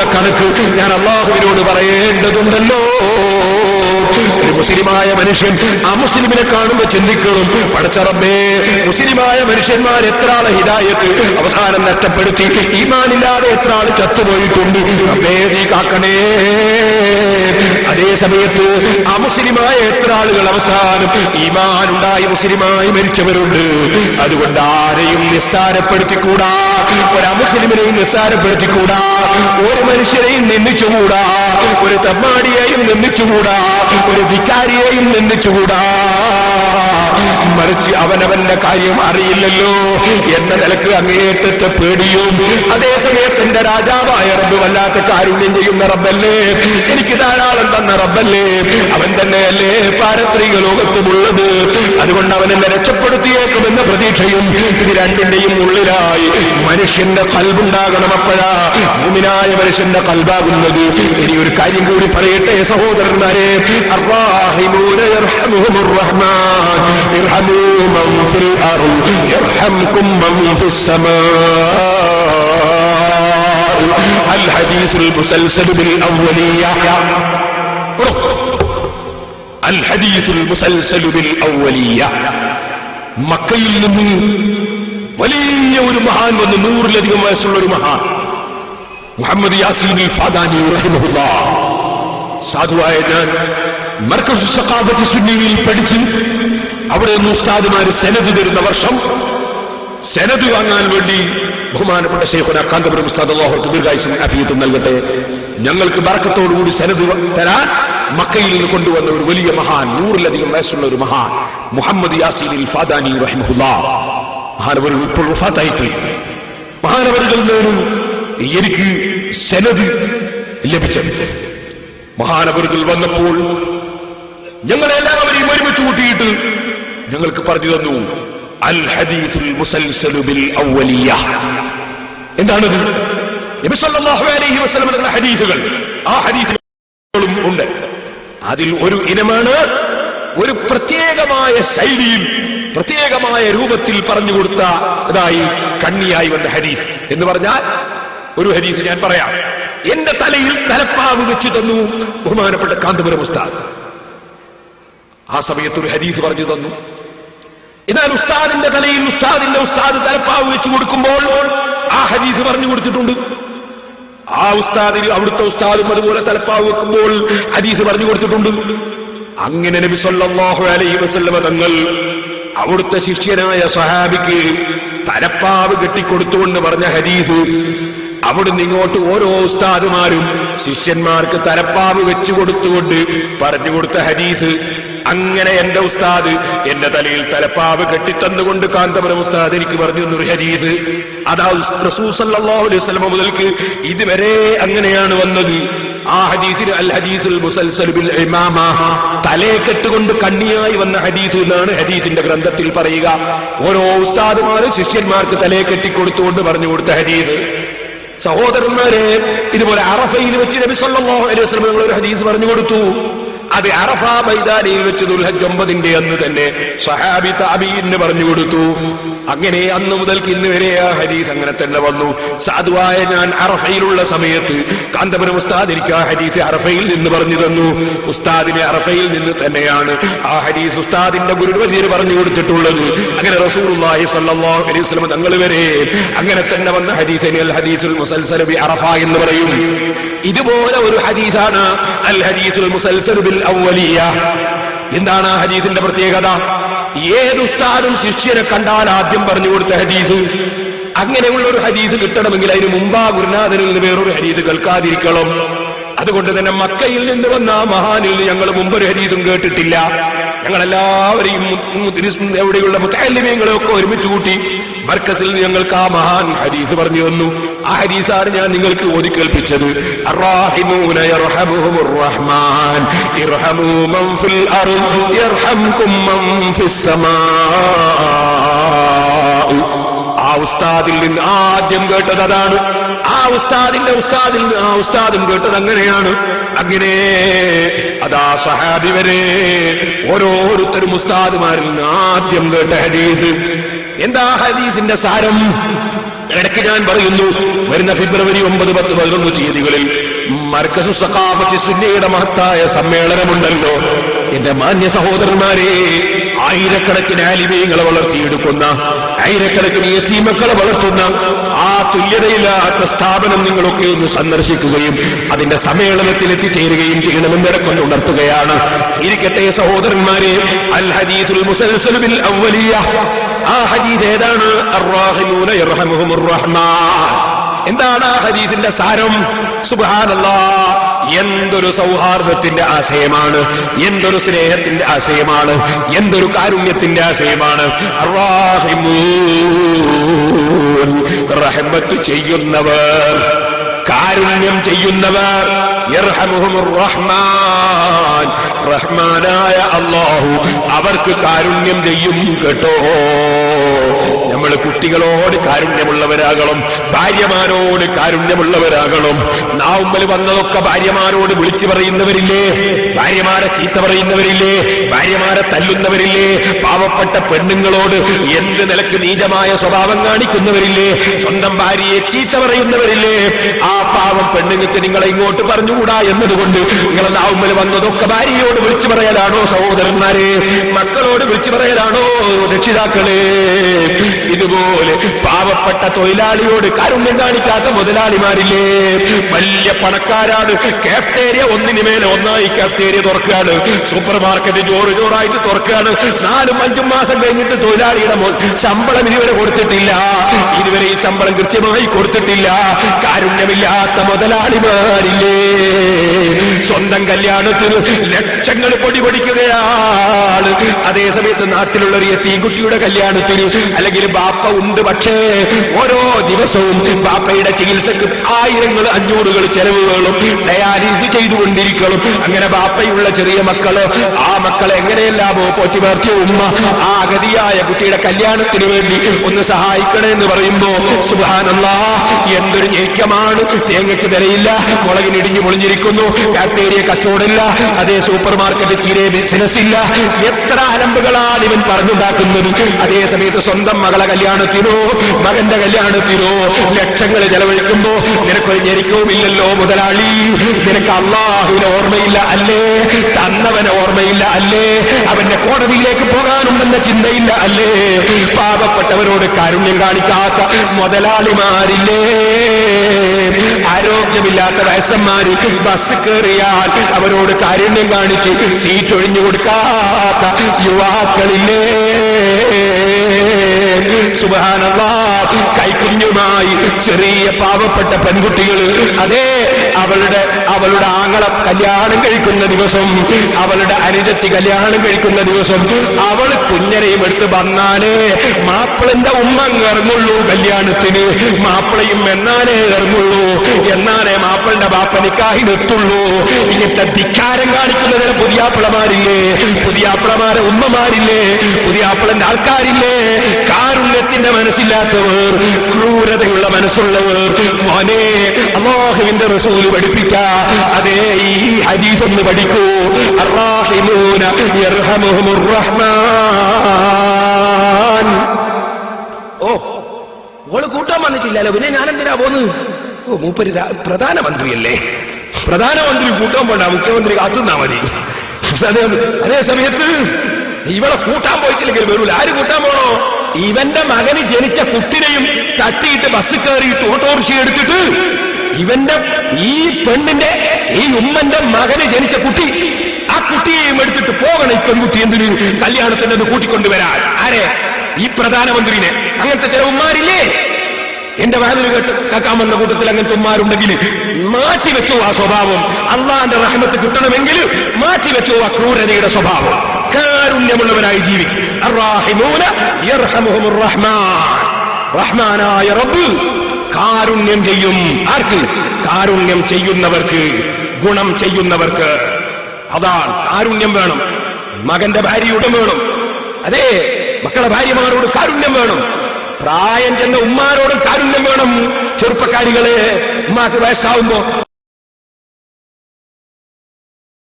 എന്നോടുള്ള കണക്ക് ഞാൻ അള്ളാഹുവിനോട് പറയേണ്ടതുണ്ടല്ലോ. ഒരു മുസ്ലിമായ മനുഷ്യൻ അമുസ്ലിമിനെ കാണുമ്പോൾ ചിന്തിക്കണം, പടച്ച റബ്ബേ, മുസ്ലിമായ മനുഷ്യന്മാർ എത്ര ആളെ ഹിദായത്ത് അവസാനം നഷ്ടപ്പെടുത്തി, ഈമാനില്ലാതെ എത്ര ആൾ ചത്തുപോയിട്ടുണ്ട്. റബ്ബേ നീ കാക്കണേ. അതേ സമയത്ത് അമുസ്ലിമായ എത്ര ആളുകൾ അവസാനം ഈമാനുണ്ടായി മുസ്ലിമായി മരിച്ചവരുണ്ട്. അതുകൊണ്ട് ആരെയും നിസ്സാരപ്പെടുത്തിക്കൂടാ, ഒരു അമുസ്ലിമിനെയും നിസ്സാരപ്പെടുത്തിക്കൂടാ, ഒരു മനുഷ്യരെയും നിന്ദിച്ചുകൂടാ, ഒരു തമ്മാടിയെയും നിന്ദിച്ചുകൂടാ, ഒരു ധിക്കാരിയെയും നിന്ദിച്ചുകൂടാ. മറിച്ച് അവനവന്റെ കാര്യം അറിയില്ലല്ലോ എന്ന നിലക്ക് അങ്ങേറ്റത്തെ പേടിയും, അതേസമയത്ത് എന്റെ രാജാവായ റബ്ബ് വല്ലാത്ത കാരുണ്യം ചെയ്യുന്ന റബ്ബല്ലേ, എനിക്ക് ധാരാളം തന്ന റബ്ബല്ലേ, അവൻ തന്നെയല്ലേ പാരത്രിക ലോകത്തുമുള്ളത്. അതുകൊണ്ട് അവൻ എന്നെ രക്ഷപ്പെടുത്തിയേക്കുമെന്ന പ്രതീക്ഷയും ഇത് രണ്ടിന്റെയും ഉള്ളിലായി മനുഷ്യന്റെ കൽബുണ്ടാകണം. അപ്പോഴാ മുഅ്മിനായ മനുഷ്യന്റെ കൽബാകുന്നത്. ഇനി ഒരു കാര്യം കൂടി പറയട്ടെ സഹോദരന്മാരെ, അർറാഹിമൂന യർഹമുഹുർ റഹ്മാൻ ഇർഹമൂ മൻ ഫിൽ അർദ് യർഹംകും മൻ ഫിസ് സമാ. അൽ ഹദീസുൽ മുസൽസൽ ബിൽ അവ്വലിയ്യ, അൽ ഹദീസുൽ മുസൽസൽ ബിൽ അവ്വലിയ്യ. മക്കയിൽ നിന്ന് വലിയ ഒരു മഹാൻ വന്ന്, 100-ലധികം വയസ്സുള്ള ഒരു മഹാൻ, മുഹമ്മദ് യാസീൻ അൽ ഫാദാനി റഹിമഹുല്ലാഹ്. സാധുവായ ഞാൻ മർകസ് സഖാഫത്ത് സുന്നിയിൽ പഠിച്ച് അവിടെ നിന്ന് ഉസ്താദുമാര് സെനദ് തരുന്ന വർഷം സെനദ് വാങ്ങാൻ വേണ്ടി ബഹുമാനപ്പെട്ട ശൈഖുനാ കാന്തപുരം ഉസ്താദ് അല്ലാഹു ദീർഘായുസ്സും ആഫിയത്തും നൽകട്ടെ, ഞങ്ങൾക്ക് ബർക്കത്തോടുകൂടി സെനദ് തരാൻ മക്കയിൽ നിന്ന് കൊണ്ടുവന്ന ഒരു വലിയ മഹാൻ, 100-ലധികം വയസ്സുള്ള ഒരു മഹാൻ, മുഹമ്മദ് യാസീൻ അൽ ഫാദാനി റഹിമഹുല്ലാഹ്. മഹാനവർ ഇപ്പോൾ വഫാത്തായിപ്പോയി. മഹാനവറുകളിൽ നിന്ന് എനിക്ക് സെനദ് ലഭിച്ചത്. മഹാനവറുകൾ വന്നപ്പോൾ ഞങ്ങളെല്ലാവരെയും ഒരുമിച്ച് കൂട്ടിയിട്ട് ഞങ്ങൾക്ക് പറഞ്ഞു തന്നു അൽ ഹദീസുൽ മുസൽസൽ ബിൽ അവ്വലിയ്യ. എന്താണത്? നബി സല്ലല്ലാഹു അലൈഹി വസല്ലം തങ്ങളുടെ ഹദീസുകൾ, ആ ഹദീസുകളും ഉണ്ട്. അതിൽ ഒരു ഇനമാണ് ഒരു പ്രത്യേകമായ ശൈലിയിൽ പ്രത്യേകമായ രൂപത്തിൽ പറഞ്ഞു കൊടുത്തതായി കണ്ണിയായി വന്ന ഹദീസ് എന്ന് പറഞ്ഞാൽ, ഒരു ഹദീസ് ഞാൻ പറയാം. എന്റെ തലയിൽ തലപ്പാവ് വെച്ചു തന്നു ബഹുമാനപ്പെട്ട കാന്തപുരം ഉസ്താദ്. ആ സമയത്ത് ഒരു ഹദീസ് പറഞ്ഞു തന്നു. എന്നാൽ ഉസ്താദിന്റെ തലയിൽ ഉസ്താദ് തലപ്പാവ് വെച്ചു കൊടുക്കുമ്പോൾ ആ ഹദീസ് പറഞ്ഞു കൊടുത്തിട്ടുണ്ട്. ആ ഉസ്താദിന് അവിടുത്തെ ഉസ്താദും അതുപോലെ തലപ്പാവ് വെക്കുമ്പോൾ ഹദീസ് പറഞ്ഞു കൊടുത്തിട്ടുണ്ട്. അങ്ങനെ നബി സല്ലല്ലാഹു അലൈഹി വസല്ലം തങ്ങൾ അവിടുത്തെ ശിഷ്യനായ സഹാബിക്ക് തലപ്പാവ് കെട്ടിക്കൊടുത്തുകൊണ്ട് പറഞ്ഞ ഹദീസ്, അവിടുന്ന് ഇങ്ങോട്ട് ഓരോ ഉസ്താദുമാരും ശിഷ്യന്മാർക്ക് തലപ്പാവ് വെച്ചു കൊടുത്തുകൊണ്ട് പറഞ്ഞു കൊടുത്ത ഹദീസ്. അങ്ങനെ എന്റെ ഉസ്താദ് എന്റെ തലയിൽ തലപ്പാവ് കെട്ടിത്തന്നുകൊണ്ട് കാന്തപുരം ഉസ്താദ് എനിക്ക് പറഞ്ഞു തന്നൊരു ഹദീസ്. അതാ റസൂൽ സല്ലല്ലാഹു അലൈഹി വസല്ലം മുതൽക്ക് ഇതുവരെ അങ്ങനെയാണ് വന്നത്. ആ ഹദീസിന് അൽ ഹദീസുൽ മുസൽസൽ ബിൽ ഇമാമ, തലയെ കെട്ടുകൊണ്ട് കണ്ണിയായി വന്ന ഹദീസ് എന്നാണ് ഹദീസിന്റെ ഗ്രന്ഥത്തിൽ പറയുക. ഓരോ ഉസ്താദുമാരും ശിഷ്യന്മാർക്ക് തലയെ കെട്ടിക്കൊടുത്തുകൊണ്ട് പറഞ്ഞു കൊടുത്ത ഹദീസ്. സഹോദരന്മാരെ, ഇതുപോലെ അറഫയിൽ വെച്ച് നബി സല്ലല്ലാഹു അലൈഹി വസല്ലം ഒരു ഹദീസ് പറഞ്ഞു കൊടുത്തു. അത് അറഫ മൈതാനിയിൽ വെച്ച് ദുൽഹജ്ജ് 9 അന്ന് തന്നെ സഹാബി താബീഇന് പറഞ്ഞു കൊടുത്തു. അങ്ങനെ അന്ന് മുതൽക്ക് ഇന്ന് വരെ ആ ഹദീസ് അങ്ങനെ തന്നെ വന്നു. സാധുവായ ഞാൻ അറഫയിലുള്ള സമയത്ത് കാന്തപുരം ഉസ്താദ് എനിക്ക് ആ ഹദീസ് അറഫയിൽ നിന്ന് പറഞ്ഞു തന്നു. ഉസ്താദിനെ അറഫയിൽ നിന്ന് തന്നെയാണ് ആ ഹദീസ് ഉസ്താദിന്റെ ഗുരുവര്യർ പറഞ്ഞു കൊടുത്തിട്ടുള്ളത്. അങ്ങനെ റസൂലുള്ളാഹി സ്വല്ലല്ലാഹു അലൈഹി വസല്ലം തങ്ങൾ വരെ അങ്ങനെ തന്നെ വന്ന ഹദീസിനെ അൽ ഹദീസുൽ മുസൽസൽ ബി അറഫ എന്ന് പറയും. ഇതുപോലെ ഒരു ഹദീസാണ് അൽ ഹദീസുൽ മുസൽസൽ ബിൽ അവ്വലിയ്യ. എന്താണ് ആ ഹദീസിന്റെ പ്രത്യേകത? ഏത് ഉസ്താദും ശിഷ്യനെ കണ്ടാൽ ആദ്യം പറഞ്ഞു കൊടുത്ത ഹദീസ്. അങ്ങനെയുള്ള ഒരു ഹദീസ് കിട്ടണമെങ്കിൽ അതിന് മുമ്പാ ഗുരുനാഥനിൽ നിന്ന് വേറൊരു ഹദീസ് കേൾക്കാതിരിക്കണം. അതുകൊണ്ട് തന്നെ മക്കയിൽ നിന്ന് വന്ന ആ മഹാനിൽ നിന്ന് ഞങ്ങൾ മുമ്പൊരു ഹദീസും കേട്ടിട്ടില്ല. ഞങ്ങളെല്ലാവരെയും എവിടെയുള്ള മുതഅല്ലിമീങ്ങളെയൊക്കെ ഒരുമിച്ച് കൂട്ടി മർക്കസിൽ ഞങ്ങൾക്ക് ആ മഹാൻ ഹദീസ് പറഞ്ഞു തന്നു. ആ ഹദീസാണ് ഞാൻ നിങ്ങൾക്ക് ഓതി കേൾപ്പിച്ചത്. അർറാഹിമൂന യർഹമുഹുർ റഹ്മാൻ ഇർഹമൂ മൻ ഫിൽ അർദ് യർഹംകും മൻ ഫിസ് സമാ. ആ ഉസ്താദിൽ നിന്ന് ആദ്യം കേട്ടത് അതാണ്. ആ ഉസ്താദിന്റെ ഉസ്താദിൽ നിന്ന് ആ ഉസ്താദും കേട്ടത് അങ്ങനെയാണ്. അങ്ങനെ അതാ സഹാബി വരെ ഓരോരുത്തരും ഉസ്താദുമാരിൽ നിന്ന് ആദ്യം കേട്ട ഹദീസ്. എന്താ ഹദീസിന്റെ സാരം? ഇടയ്ക്ക് ഞാൻ പറയുന്നു, വരുന്ന ഫെബ്രുവരി 9, 10, 11 തീയതികളിൽ മർക്കസു സഖാഫത്തി സുന്നയുടെ മഹത്തായ സമ്മേളനമുണ്ടല്ലോ. എന്റെ മാന്യ സഹോദരന്മാരെ, ആയിരക്കണക്കിന് ആലിമീങ്ങളെ വളർത്തിയെടുക്കുന്ന, ആയിരക്കണക്കിന് യതീമക്കളെ വളർത്തുന്ന ആ തുല്യതയില്ലാത്ത സ്ഥാപനം നിങ്ങളൊക്കെ ഒന്ന് സന്ദർശിക്കുകയും അതിന്റെ സമ്മേളനത്തിൽ എത്തിച്ചേരുകയും ചെയ്യണമെന്ന് ഇടക്കൊന്ന് ഉണർത്തുകയാണ്. ഇരിക്കട്ടെ സഹോദരന്മാരെ, അൽ ഹദീസുൽ മുസൽസൽ ബിൽ അവ്വലിയ, ആ ഹദീസ് ഏതാണ്? അർറാഹിമൂന യർഹമുഹുർ റഹ്മാൻ. എന്താണ് ആ ഹദീസിന്റെ സാരം? സുബ്ഹാനല്ലാഹ്, എന്തൊരു സൗഹാർദ്ദത്തിന്റെ ആശയമാണ്, എന്തൊരു സ്നേഹത്തിന്റെ ആശയമാണ്, എന്തൊരു കാരുണ്യത്തിന്റെ ആശയമാണ്. അർറാഹിമൂൻ, റഹ്മത്ത് ചെയ്യുന്നവർ, കാരുണ്യം ചെയ്യുന്നവർ, യർഹമുഹുർ റഹ്മാൻ, റഹ്മാനായ അല്ലാഹു അവർക്ക് കാരുണ്യം ചെയ്യും കേട്ടോ. നമ്മൾ കുട്ടികളോട് കാരുണ്യമുള്ളവരാകണം, ഭാര്യമാരോട് കാരുണ്യമുള്ളവരാകണം. നാവുമ്മൽ വന്നതൊക്കെ ഭാര്യമാരോട് വിളിച്ചു പറയുന്നവരില്ലേ, ഭാര്യമാരെ ചീത്ത പറയുന്നവരില്ലേ, ഭാര്യമാരെ തല്ലുന്നവരില്ലേ, പാവപ്പെട്ട പെണ്ണുങ്ങളോട് എന്ത് നിലക്ക് നീചമായ സ്വഭാവം കാണിക്കുന്നവരില്ലേ, സ്വന്തം ഭാര്യയെ ചീത്ത പറയുന്നവരില്ലേ. ആ പാവം പെണ്ണുങ്ങൾക്ക് നിങ്ങളെ ഇങ്ങോട്ട് പറഞ്ഞുകൂടാ എന്നതുകൊണ്ട് നിങ്ങളെ നാവുമ്മൽ വന്നതൊക്കെ ഭാര്യയോട് വിളിച്ചു പറയലാണോ സഹോദരന്മാരെ? മക്കളോട് വിളിച്ചു പറയലാണോ രക്ഷിതാക്കളെ? ഇതുപോലെ പാവപ്പെട്ട തൊഴിലാളിയോട് കാരുണ്യം കാണിക്കാത്ത മുതലാളിമാരില്ലേ? വലിയ പണക്കാരാണ്, കാഫ്റ്റേരിയ ഒന്നിന് മേലെ ഒന്നായി കാഫ്റ്റേരിയ തുറക്കുകയാണ്, സൂപ്പർ മാർക്കറ്റ് ജോറായിട്ട് തുറക്കുകയാണ്. 4-5 മാസം കഴിഞ്ഞിട്ട് തൊഴിലാളിയുടെ ശമ്പളം ഇതുവരെ കൊടുത്തിട്ടില്ല, ഇതുവരെ ഈ ശമ്പളം കൃത്യമായി കൊടുത്തിട്ടില്ല. കാരുണ്യമില്ലാത്ത മുതലാളിമാരില്ലേ? സ്വന്തം കല്യാണത്തിന് ലക്ഷങ്ങൾ പൊടിപൊടിക്കുകയാണ്. അതേസമയത്ത് നാട്ടിലുള്ള ഒരു യതീംകുട്ടിയുടെ കല്യാണത്തിന് അല്ലെങ്കിൽ ബാപ്പ ഉണ്ട്, പക്ഷേ ഓരോ ദിവസവും ബാപ്പയുടെ ചികിത്സക്ക് 1000-500 ചെലവുകളും ഡയാലിസിസ് ചെയ്തുകൊണ്ടിരിക്കണം. അങ്ങനെ ബാപ്പയുള്ള ചെറിയ മക്കള്, ആ മക്കളെ എങ്ങനെയെല്ലാമോ പോറ്റി വളർത്തിയ ഉമ്മ ആ അഗതിയായ കുട്ടിയുടെ കല്യാണത്തിന് വേണ്ടി ഒന്ന് സഹായിക്കണേ എന്ന് പറയുമ്പോ സുബ്ഹാനല്ലാഹ്, എന്തൊരു ഞെരുക്കമാണ്. തേങ്ങയ്ക്ക് വിലയില്ല, മുളകിന് ഇടിഞ്ഞു പൊളിഞ്ഞിരിക്കുന്നു, കാഫ്റ്റേരിയ കച്ചവടമില്ല, അതേ സൂപ്പർ മാർക്കറ്റ് തീരെ ബിസിനസ് ഇല്ല. എത്ര അലമ്പുകളാണ് ഇവൻ പറഞ്ഞുണ്ടാക്കുന്നത്. അതേ സമയത്ത് സ്വന്തം മകളെ കല്യാണത്തിനോ മകന്റെ കല്യാണത്തിനോ ലക്ഷങ്ങൾ ചെലവഴിക്കുമ്പോ നിനക്കൊരു ഞെരുക്കവുമില്ലല്ലോ മുതലാളി. നിനക്ക് അല്ലാഹുവിനെ ഓർമ്മയില്ല അല്ലേ? തന്നവനെ ഓർമ്മയില്ല അല്ലേ? അവന്റെ കോടതിയിലേക്ക് പോകാനുണ്ടെന്ന ചിന്തയില്ല അല്ലേ? പാവപ്പെട്ടവരോട് കാരുണ്യം കാണിക്കാത്ത മുതലാളിമാരില്ലേ? ആരോഗ്യമില്ലാത്ത വയസ്സന്മാര് ബസ് കയറിയാൽ അവരോട് കാരുണ്യം കാണിച്ച് സീറ്റ് ഒഴിഞ്ഞു കൊടുക്കാത്ത യുവാക്കളില്ലേ? സുബ്ഹാനല്ലാഹ്, കൈക്കുഞ്ഞുമായി ചെറിയ പാവപ്പെട്ട പെൺകുട്ടികൾ, അതേ അവളുടെ ആങ്ങളെ കല്യാണം കഴിക്കുന്ന ദിവസം, അവളുടെ അനുജത്തി കല്യാണം കഴിക്കുന്ന ദിവസം അവൾ കുഞ്ഞനെയും എടുത്ത് വന്നാലേ മാപ്പിളന്റെ ഉമ്മ ഇറങ്ങുള്ളൂ കല്യാണത്തിന്. മാപ്പിളയും എന്നാലേ ഇറങ്ങുള്ളൂ, എന്നാലേ മാപ്പിളന്റെ ബാപ്പ നിക്കാഹിനെത്തുള്ളൂ. ഇങ്ങനത്തെ ധിക്കാരം കാണിക്കുന്ന ചില പുതിയാപ്പിളമാരില്ലേ, പുതിയാപ്പിളമാരെ ഉമ്മമാരില്ലേ, പുതിയാപ്പിളന്റെ ആൾക്കാരില്ലേ? കാരുണ്യത്തിന്റെ മനസ്സില്ലാത്തവർ, ക്രൂരതയുള്ള മനസ്സുള്ളവർ. മോനെ, അല്ലാഹുവിന്റെ റസൂൽ പഠിപ്പിച്ച അതേ ഈ ഹദീസ് ഒന്ന് പഠിക്കൂ. അർറാഹിമൂന യർഹമുഹുർ റഹ്മാൻ. ഓള് കൂട്ടാൻ വന്നിട്ടില്ലല്ലോ, പിന്നെ ഞാൻ എന്തിനാ പോന്ന്? മൂപ്പര് പ്രധാനമന്ത്രിയല്ലേ, പ്രധാനമന്ത്രി കൂട്ടാൻ പോണ്ട, മുഖ്യമന്ത്രി കാത്തുന്നാ മതി. അതേ സമയത്ത് ഇവളെ കൂട്ടാൻ പോയിട്ടില്ലെങ്കിൽ വരൂല. ആര് കൂട്ടാൻ പോണോ? ഇവന്റെ മകന് ജനിച്ച കുട്ടിനെയും തട്ടിയിട്ട് ബസ് കയറിയിട്ട് ഓട്ടോറിക്ഷ എടുത്തിട്ട് ഇവന്റെ ഈ പെണ്ണിന്റെ ഈ ഉമ്മന്റെ മകന് ജനിച്ച കുട്ടി, ആ കുട്ടിയെയും എടുത്തിട്ട് പോകണം ഈ പെൺകുട്ടി എന്തിന്? കല്യാണത്തിന്റെ അത് കൂട്ടിക്കൊണ്ടുവരാൻ. ആരെ? ഈ പ്രധാനമന്ത്രിനെ. അങ്ങനത്തെ ചില ഉമ്മാരില്ലേ? എന്റെ വാതിൽ കേൾക്കാൻ വന്ന കൂട്ടത്തിൽ അങ്ങനത്തെ ഉമ്മാരുണ്ടെങ്കിൽ മാറ്റിവെച്ചു ആ സ്വഭാവം. അള്ളാന്റെ റഹ്മത്ത് കിട്ടണമെങ്കിൽ മാറ്റിവെച്ചു ആ ക്രൂരതയുടെ സ്വഭാവം. കാരുണ്യമുള്ളവരായി ജീവിക്കും. അർറാഹിമൂന യർഹമുഹുർ റഹ്മാൻ. റഹ്മാനായ റബ്ബ് കാരുണ്യം ചെയ്യും. ആർക്ക്? കാരുണ്യം ചെയ്യുന്നവർക്ക്, ഗുണം ചെയ്യുന്നവർക്ക്. അതാണ് കാരുണ്യം വേണം. മകന്റെ ഭാര്യയുടെ വേണം, അതേ മക്കളെ ഭാര്യമാരോട് കാരുണ്യം വേണം. പ്രായം ചെന്ന ഉമ്മാരോടും കാരുണ്യം വേണം. ചെറുപ്പക്കാരികളെ, ഉമ്മാക്ക് വയസ്സാവുമ്പോ